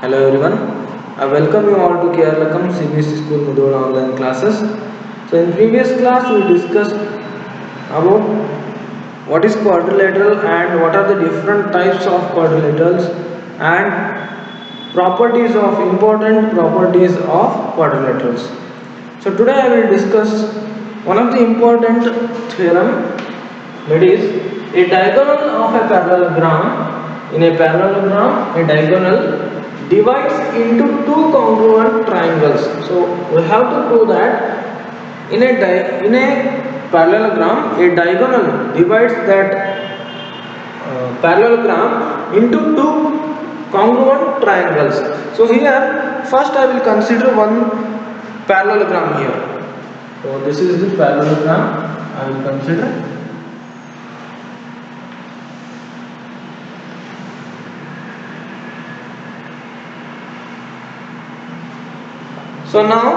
Hello everyone, I welcome you all to Keralakam CBSE School Mudoda online classes. So in previous class we discussed about what is quadrilateral and what are the different types of quadrilaterals and properties of important properties of quadrilaterals. So today I will discuss one of the important theorem, that is a diagonal of a parallelogram. In a parallelogram, a diagonal divides into two congruent triangles. So we have to prove that in a parallelogram, a diagonal divides that parallelogram into two congruent triangles. So here first I will consider one parallelogram here. So this is the parallelogram I will consider. So now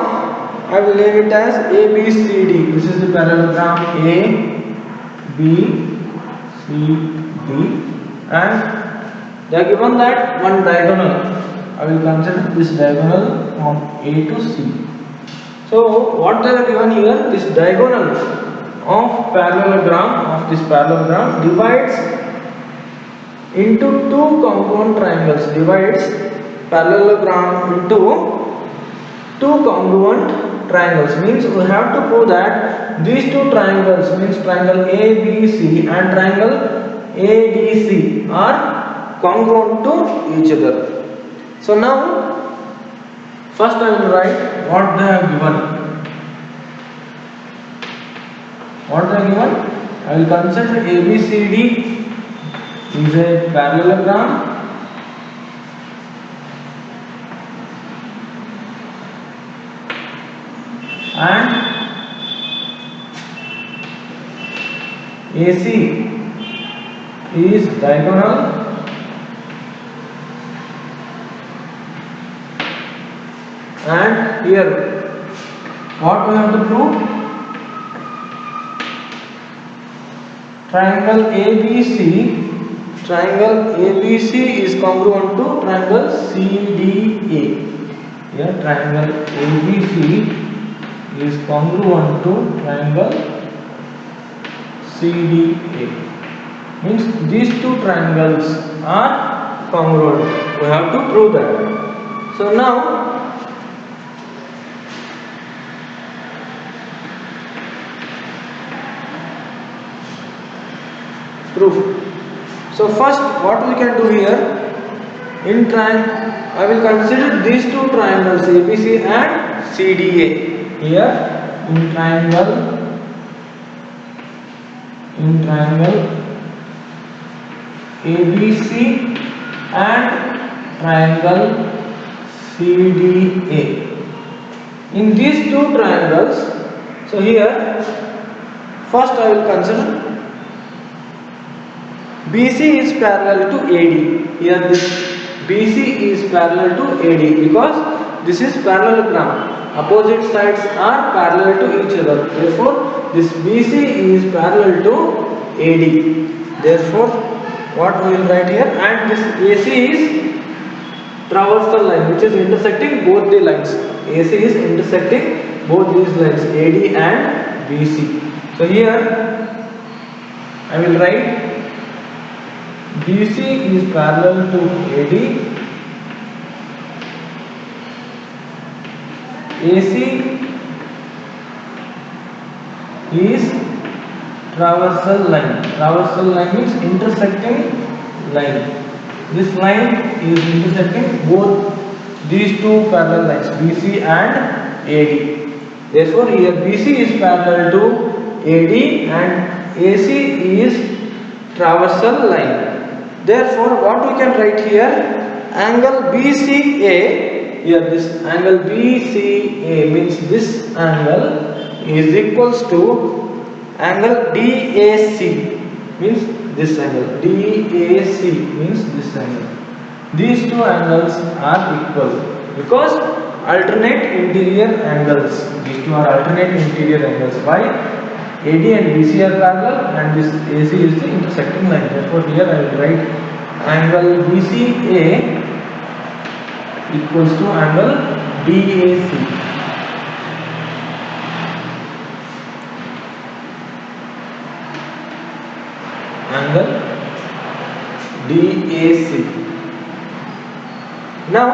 I will name it as ABCD. This is the parallelogram A, B, C, D, and they are given that one diagonal. I will consider this diagonal from A to C. So what they are given here, this diagonal of parallelogram divides into two congruent triangles. Divides parallelogram into two congruent triangles, means we have to prove that these two triangles, means triangle ABC and triangle ADC, are congruent to each other. So now first I will write what they have given. What they have given? I will consider ABCD is a parallelogram and AC is diagonal and here what we have to prove? Triangle ABC is congruent to triangle CDA. Here triangle ABC is congruent to triangle CDA, means these two triangles are congruent. We have to prove that. So now proof. So first what we can do here, in I will consider these two triangles ABC and CDA. Here in triangle ABC and triangle CDA. In these two triangles, so here first I will consider BC is parallel to AD. Here this BC is parallel to AD because this is parallelogram. Opposite sides are parallel to each other. Therefore, this BC is parallel to AD. Therefore, what we will write here, and this AC is traversal line which is intersecting both the lines. AC is intersecting both these lines, AD and BC. So here I will write BC is parallel to AD, AC is traversal line. Traversal line means intersecting line. This line is intersecting both these two parallel lines, BC and AD. Therefore, here BC is parallel to AD and AC is traversal line. Therefore, what we can write here, angle BCA, here this angle BCA means this angle is equals to angle DAC, means this angle, DAC means this angle. These two angles are equal because alternate interior angles. These two are alternate interior angles. Why? AD and BC are parallel and this AC is the intersecting line. Therefore, here I will write angle BCA equals to angle DAC. Angle DAC. Now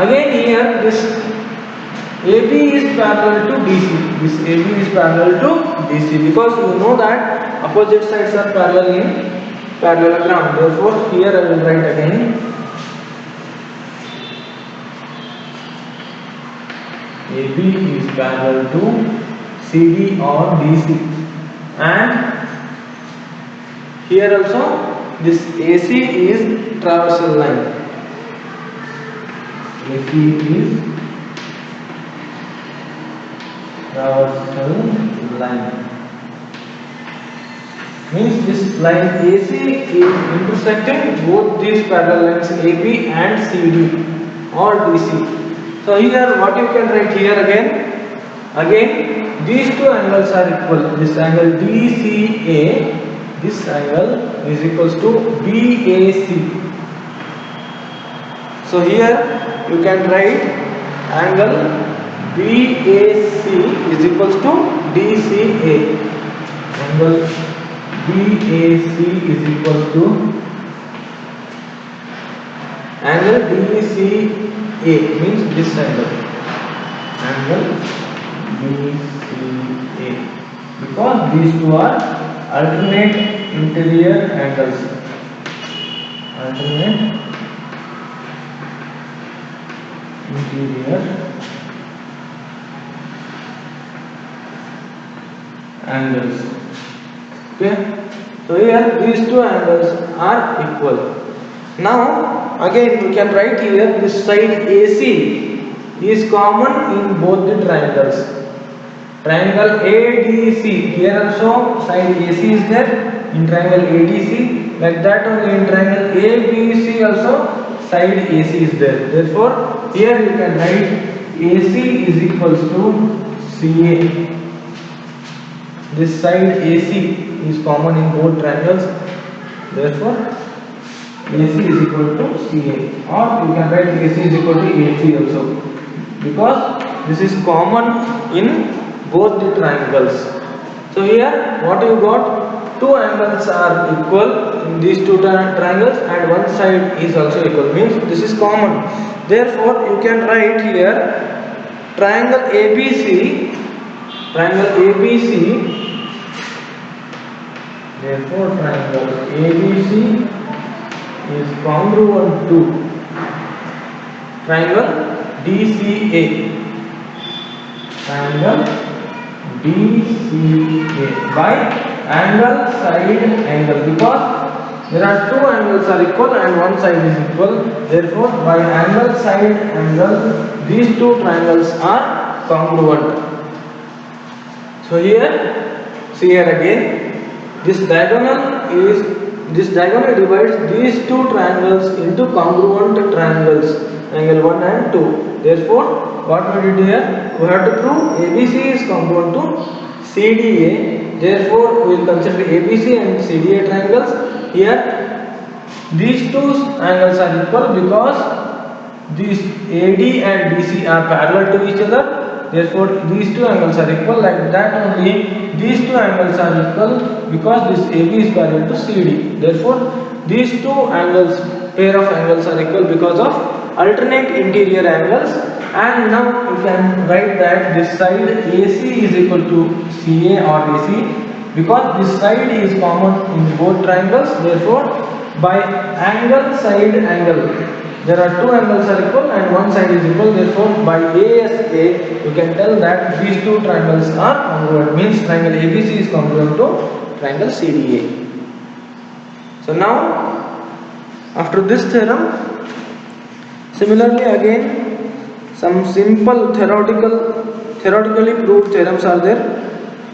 again here this AB is parallel to DC. This AB is parallel to DC because you know that opposite sides are parallel in parallelogram. Therefore here I will write again AB is parallel to CD or DC, and here also this AC is traversal line. AC is traversal line. Means this line AC is intersecting both these parallel lines AB and CD or DC. So here what you can write here again these two angles are equal. This angle DCA, this angle is equals to BAC. So here you can write angle BAC is equals to DCA. Angle BAC is equals to angle DCA, means this angle DCA, because these two are alternate interior angles. Alternate interior angles. Okay, so here these two angles are equal. Now again we can write here this side AC is common in both the triangles. Triangle ADC, here also side AC is there in triangle ADC, like that only in triangle ABC also side AC is there. Therefore here you can write AC is equals to CA. This side AC is common in both triangles, therefore AC is equal to CA, or you can write AC is equal to AC also, because this is common in both the triangles. So here what you got, two angles are equal in these two triangles and one side is also equal, means this is common. Therefore you can write here triangle ABC, therefore triangle ABC is congruent to triangle DCA. Triangle DCA by angle side angle, because there are two angles are equal and one side is equal. Therefore by angle side angle these two triangles are congruent. So here, see here again, this diagonal divides these two triangles into congruent triangles, angle 1 and 2. Therefore what we did here, we have to prove ABC is congruent to CDA. Therefore we will consider ABC and CDA triangles. Here these two angles are equal because these AD and DC are parallel to each other. Therefore these two angles are equal, like that only these two angles are equal because this AB is parallel to CD. Therefore these two angles, pair of angles are equal because of alternate interior angles. And now you can write that this side AC is equal to CA or AC because this side is common in both triangles. Therefore by angle side angle, there are two angles are equal and one side is equal. Therefore by ASA you can tell that these two triangles are congruent, means triangle ABC is congruent to triangle CDA. So now after this theorem, similarly again some simple theoretically proved theorems are there,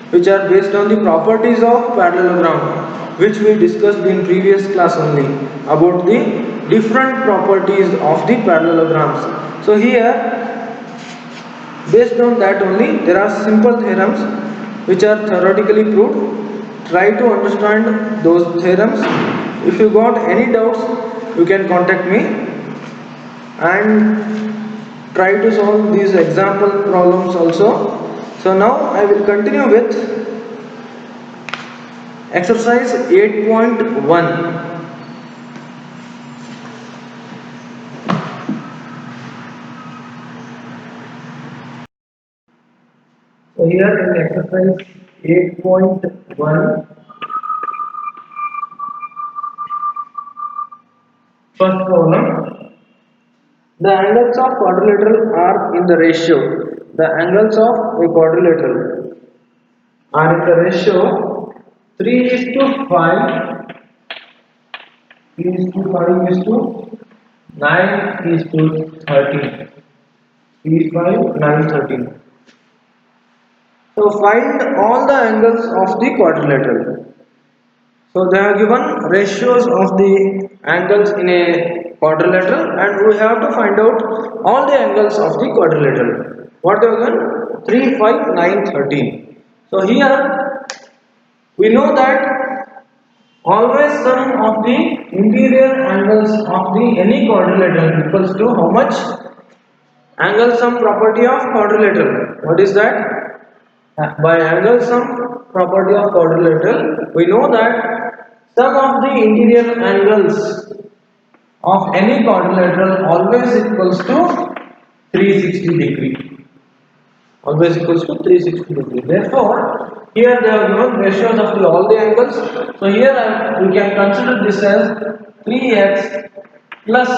which are based on the properties of parallelogram, which we discussed in previous class only about the different properties of the parallelograms. So here based on that only there are simple theorems which are theoretically proved. Try to understand those theorems. If you got any doubts you can contact me. and try to solve these example problems also. So now I will continue with exercise 8.1. So here in exercise 8.1, first problem, the angles of quadrilateral are in the ratio. The angles of a quadrilateral are in the ratio 3 is to 5, 3 is to 5 is to 9 is to 13. 3, 5, 9, 13. So find all the angles of the quadrilateral. So they have given ratios of the angles in a quadrilateral and we have to find out all the angles of the quadrilateral. What they have given? 3, 5, 9, 13. So here we know that always sum of the interior angles of the any quadrilateral equals to how much? Angle sum property of quadrilateral. What is that? By angle sum property of quadrilateral, we know that sum of the interior angles of any quadrilateral always equals to 360 degree. Always equals to 360 degree. Therefore, here they have given ratios of all the angles. So here we can consider this as 3x plus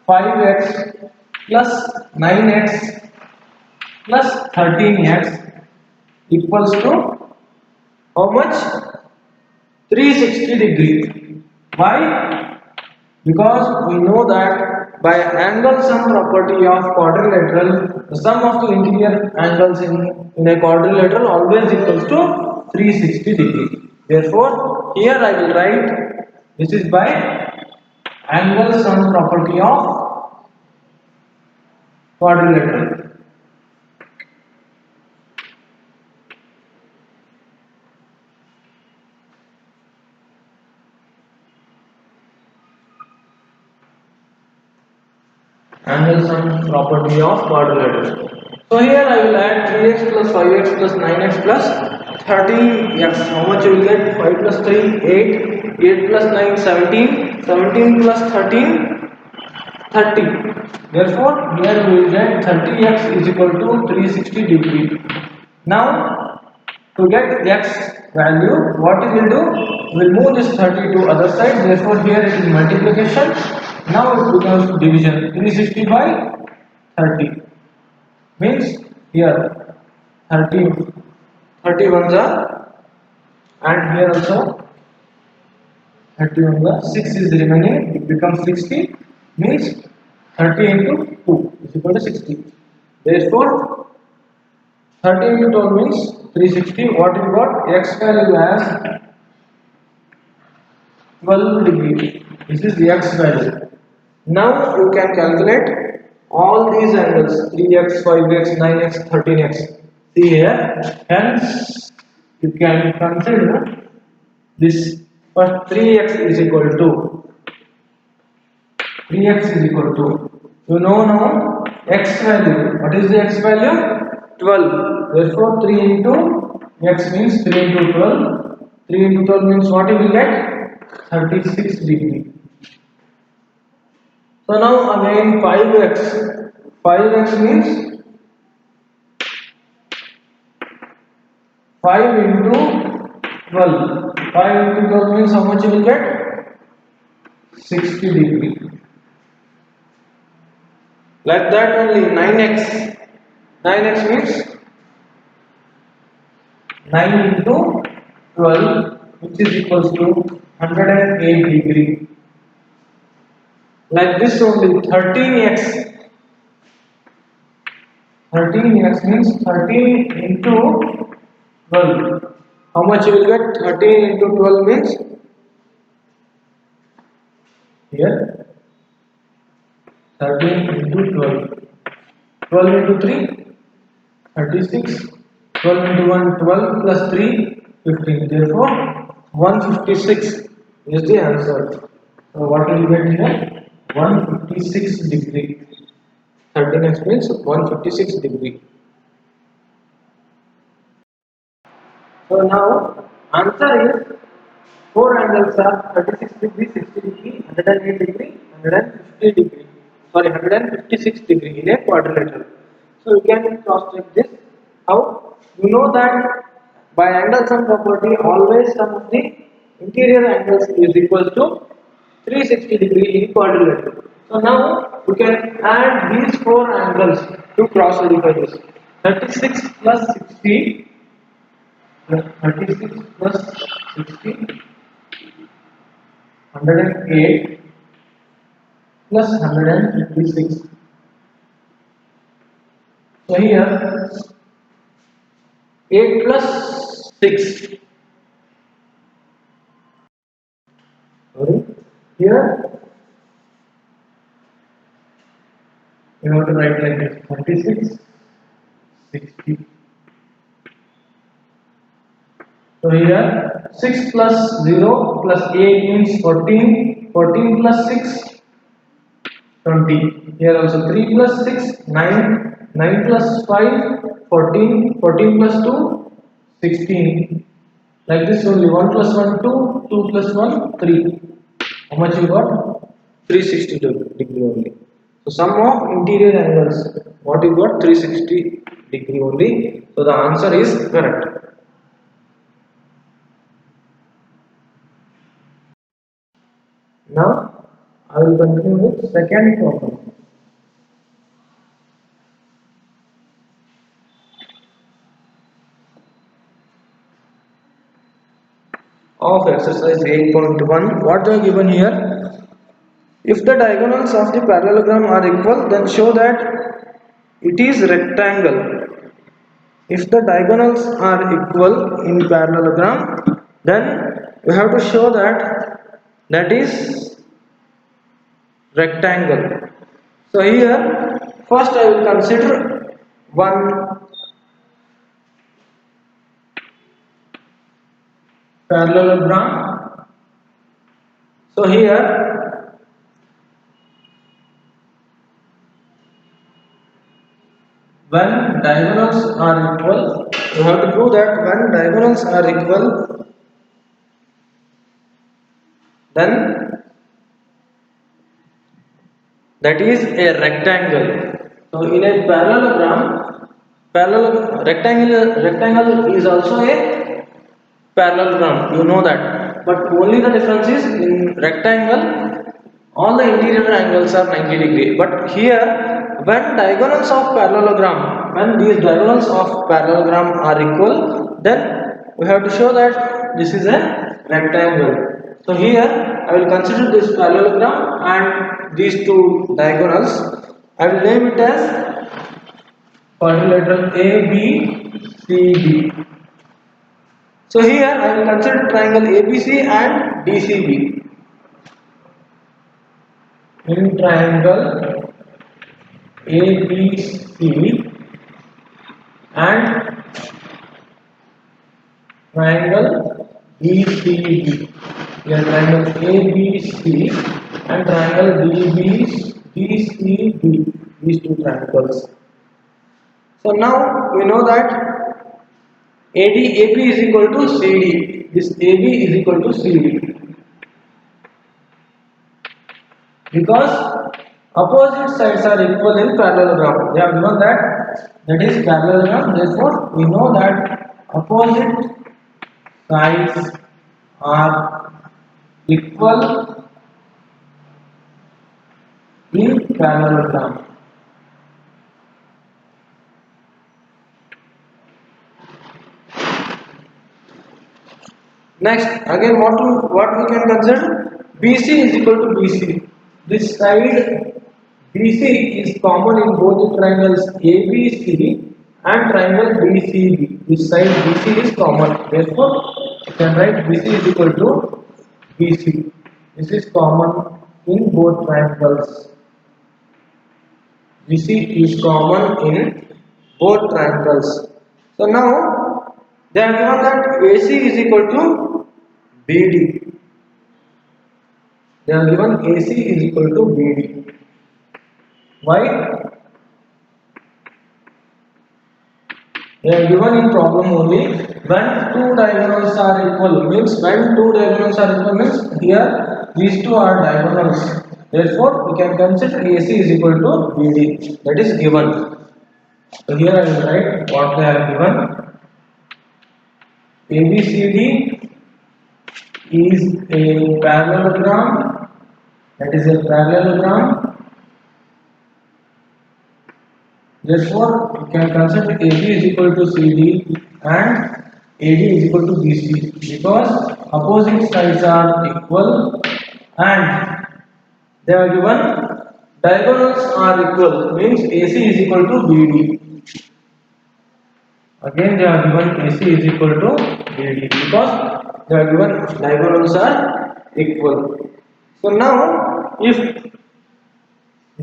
5x plus 9x plus 13x equals to how much? 360 degree. Why? Because we know that by angle sum property of quadrilateral, the sum of the interior angles in a quadrilateral always equals to 360 degree. Therefore, here I will write this is by angle sum property of quadrilateral. Angle sum property of quadrilateral. So here I will add 3x plus 5x plus 9x plus 13x. How much you will get? 5 plus 3, 8, 8 plus 9, 17, 17 plus 13, 30. Therefore, here we will get 30x is equal to 360 degree. Now, to get x value, what we will do? We will move this 30 to other side. Therefore, here it is multiplication. Now it becomes division. 360 by 30 means here 30 31 and here also 31 6 is remaining. It becomes 60 means 30 into 2 is equal to 60. Therefore, 30 into 12 means 360. What we got? X value as 12 degree. This is the x value. Now you can calculate all these angles 3x, 5x, 9x, 13x. See here. Hence, you can consider this. First 3x is equal to 3x is equal to, you know now x value. What is the x value? 12. Therefore 3 into x means 3 into 12. 3 into 12 means what you will get? 36 degree. So now again 5x. 5x means 5 into 12. 5 into 12 means how much you will get? 60 degree. Like that only 9x. 9x means 9 into 12 which is equals to 108 degree. Like this only 13x. 13x means 13 into 12. How much you will get? 13 into 12 means here 13 into 12. 12 into 3 36. 12 into 1 12 plus 3 15. Therefore 156 is the answer. So what will you get here? 156 degree. 13x means 156 degree. So now answer is four angles are 36 degree, 60 degree, 108 degree, 150 degree. Sorry, 156 degree in a quadrilateral. So you can cross check this. How? You know that by angle sum property always sum of the interior angles is equal to 360 degree in quadrilateral. So now you can add these four angles to cross verify this. 36 plus 60 36 plus 60 108 plus 156. So here 8 plus 6. Sorry. Here you have to write like this 36, 60. So here 6 plus 0 plus 8 means 14. 14 plus 6 20. Here also 3 plus 6 9. 9 plus 5 14. 14 plus 2 16. Like this only 1 plus 1 2, 2 plus 1 3. How much you got? 360 degree only. So sum of interior angles. What you got? 360 degree only. So the answer is correct. Now I will continue with second problem. Of exercise 8.1. What they are given here? If the diagonals of the parallelogram are equal, then show that it is rectangle. If the diagonals are equal in parallelogram, then we have to show that that is rectangle. So here first I will consider one parallelogram. So here when diagonals are equal, you have to prove that when diagonals are equal, then that is a rectangle. So in a parallel rectangle is also a parallelogram. You know that. But only the difference is in rectangle, all the interior angles are 90 degree. But here, when diagonals of parallelogram, when these diagonals of parallelogram are equal, then we have to show that this is a rectangle. So here, I will consider this parallelogram and these two diagonals. I will name it as quadrilateral ABCD. So here I will consider triangle ABC and DCB. In triangle ABC and triangle DCB. Here triangle ABC and triangle DCB. These two triangles. So now we know that AB is equal to CD. This AB is equal to CD. Because opposite sides are equal in parallelogram. They have given that is parallelogram. Therefore, we know that opposite sides are equal in parallelogram. Next, again, what we can consider? BC is equal to BC. This side BC is common in both the triangles ABC and triangle BCB. This side BC is common. Therefore, you can write BC is equal to BC. This is common in both triangles. BC is common in both triangles. So now they have given that AC is equal to BD. They are given AC is equal to BD. Why? They are given in problem only when two diagonals are equal. Means when two diagonals are equal means here these two are diagonals. Therefore, we can consider AC is equal to BD. That is given. So here I will write what they are given. ABCD is a parallelogram. That is a parallelogram. Therefore, you can consider AB is equal to CD and AD is equal to BC because opposite sides are equal and they are given diagonals are equal means AC is equal to BD. Again they are given AC is equal to BD because they are given diagonals are equal. So now if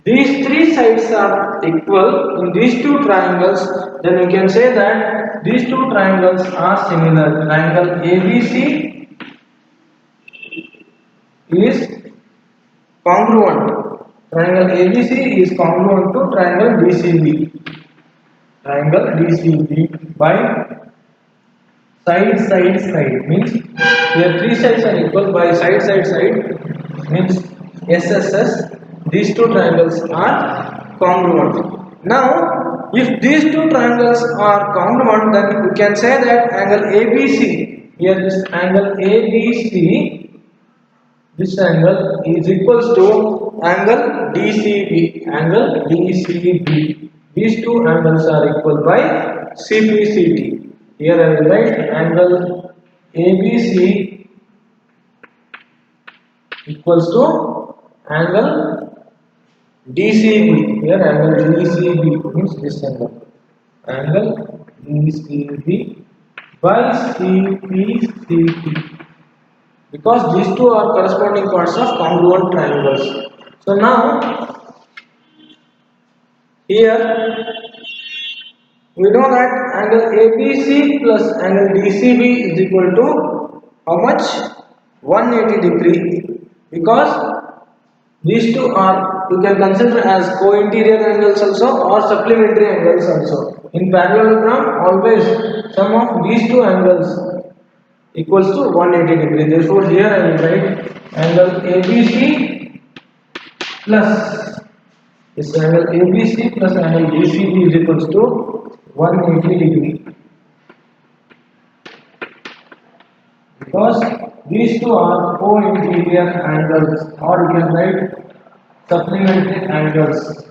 these three sides are equal in these two triangles, then we can say that these two triangles are similar. Triangle ABC is congruent. Triangle ABC is congruent to triangle DCB. Triangle DCB by side means here three sides are equal by side means SSS. These two triangles are congruent. Now, if these two triangles are congruent, then we can say that angle ABC, here this angle ABC, this angle is equals to angle DCB, angle DCB. These two angles are equal by CPCT. Here I will write angle ABC equals to angle DCB. Here angle DCB means this angle. Angle DCB by CPCT. Because these two are corresponding parts of congruent triangles. So now here we know that angle ABC plus angle DCB is equal to how much? 180 degree because these two are you can consider as co-interior angles also or supplementary angles also. In parallelogram always sum of these two angles equals to 180 degree. Therefore, here I will write angle ABC plus this angle ABC plus angle DCB is equals to 180 degree because these two are co-interior angles or you can write supplementary angles.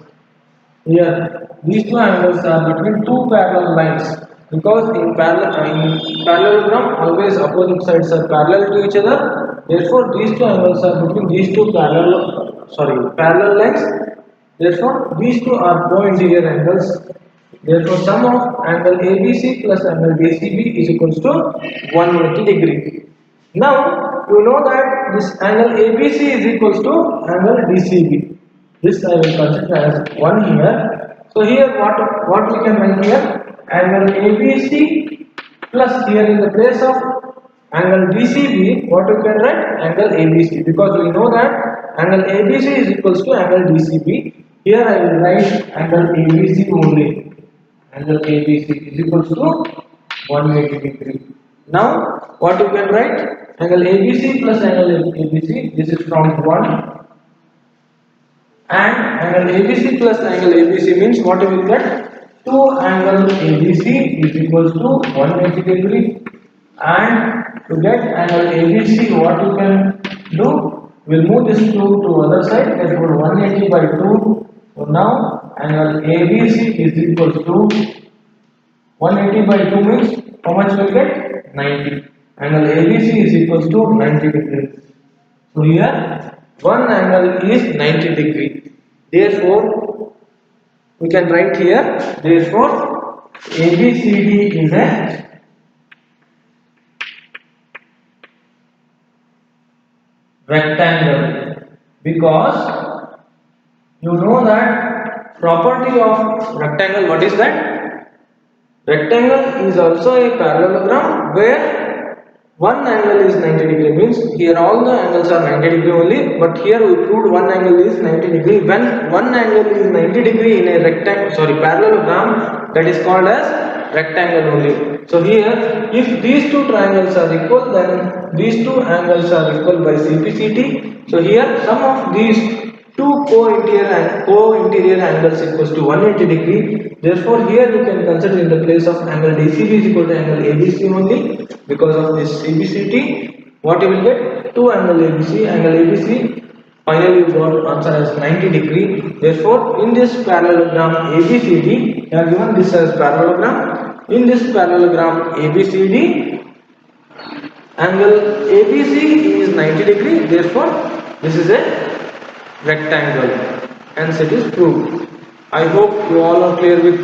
Here, these two angles are between two parallel lines because in parallelogram always opposite sides are parallel to each other. Therefore, these two angles are between these two parallel lines. Therefore, these two are co-interior angles. Therefore, sum of angle ABC plus angle DCB is equals to 180 degree. Now, you know that this angle ABC is equals to angle DCB. This I will consider as 1 here. So here what we can write here? Angle ABC plus here in the place of angle DCB, what we can write? Angle ABC because we know that angle ABC is equals to angle DCB. Here I will write angle ABC only. Angle ABC is equals to 180 degree. Now what you can write? Angle ABC plus angle ABC. This is from 1. And angle ABC plus angle ABC means what we will get? 2 angle ABC is equals to 180 degree. And to get angle ABC, what you can do? We'll move this 2 to other side. Therefore, 180 by 2. So now angle ABC is equals to 180 by 2 means how much will get? 90. Angle ABC is equals to 90 degrees. So here one angle is 90 degree. Therefore, we can write here. Therefore, ABCD is a rectangle because you know that property of rectangle. What is that? Rectangle is also a parallelogram where one angle is 90 degree means here all the angles are 90 degree only, but here we proved one angle is 90 degree. When one angle is 90 degree in a parallelogram, that is called as rectangle only. So here, if these two triangles are equal, then these two angles are equal by CPCT. So here, sum of these two co-interior angles equals to 180 degree. Therefore, here you can consider in the place of angle DCB is equal to angle ABC only. Because of this CPCT, what you will get? 2 angle ABC, finally you got answer as 90 degree. Therefore, in this parallelogram ABCD, you are given this as parallelogram. In this parallelogram ABCD, angle ABC is 90 degree. Therefore, this is a rectangle. Hence, it is proved. I hope you all are clear with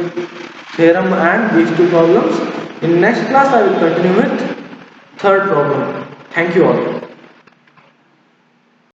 theorem and these two problems. In next class, I will continue with third problem. Thank you all.